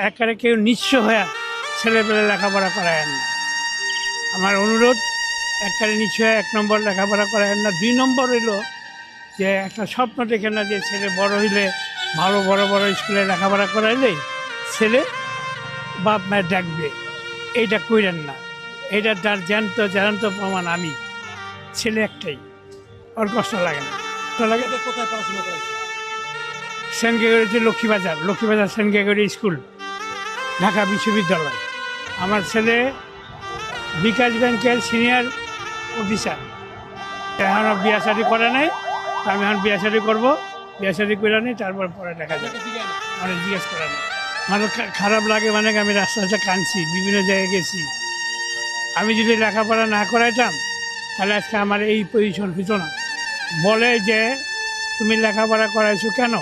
একেবারে কেউ নিঃস্ব হয়ে ছেলেপেলে লেখাপড়া করায়েন না। আমার অনুরোধ, একেবারে নিঃস্ব হয়ে 1 নম্বর লেখাপড়া করায়েন না। 2 নম্বর হইল যে একটা স্বপ্ন দেখে না যে ছেলে বড় হইলে ভালো বড় বড় স্কুলে লেখাপড়া করাইলে ছেলে বাপ মায়ের ডাকবে, এইটা কইরেন না। এটা তার জ্যান্ত প্রমাণ আমি। ছেলে একটাই, ওর কষ্ট লাগে না। কষ্ট লাগে। কোথায় পড়াশোনা করেছে? Saint Gregory Lakshmibazar saint Gregory school, Dhaka বিশ্ববিদ্যালয়। আমার ছেলে বিকাশ ব্যাংকের সিনিয়র অফিসার। এখনও বিয়া শাদি করে নাই, তো আমি এখন বিয়া শাদি করবো। বিয়া শাদি করে নিই, তারপর পরে দেখা যাবে। মানে জিজ্ঞেস করে না। আমার খারাপ লাগে, মানে আমি রাস্তাতে কাঁদছি, বিভিন্ন জায়গায় গেছি। আমি যদি লেখাপড়া না করাইতাম তাহলে আজকে আমার এই পজিশন হতো না। বলে যে তুমি লেখাপড়া করাইছো কেন?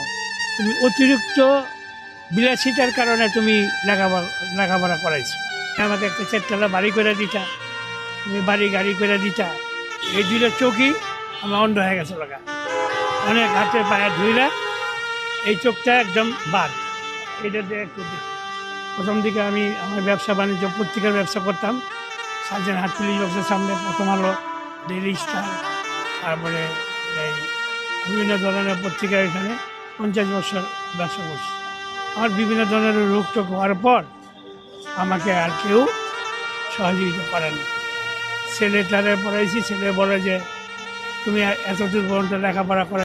তুমি অতিরিক্ত বিলাসিতার কারণে তুমি লেখাপড়া করাইছো। আমাকে একটা 4 তলা বাড়ি করে দিতা, তুমি বাড়ি গাড়ি করে দিতা। এই 2টা চোখই আমার অন্ধ হয়ে গেছে লাগা। অনেক হাতে পায়ে ধুইলা এই চোখটা একদম বাদ। এটা দিয়ে একটু দেখি। প্রথম দিকে আমি আমার ব্যবসা বাণিজ্য পত্রিকার ব্যবসা করতাম। সার্জেন হাট পুলিশ অফিসের সামনে, প্রথম আলো, ডেইলি স্টার, তারপরে এই বিভিন্ন ধরনের পত্রিকা, এখানে 50 বছর ব্যবসা করছি। আমার বিভিন্ন ধরনের রোগ টোগ হওয়ার পর আমাকে আর কেউ সহযোগিতা করে না। ছেলেটারে পড়াইছি, ছেলে বলে যে তুমি এতদূর পর্যন্ত লেখাপড়া করা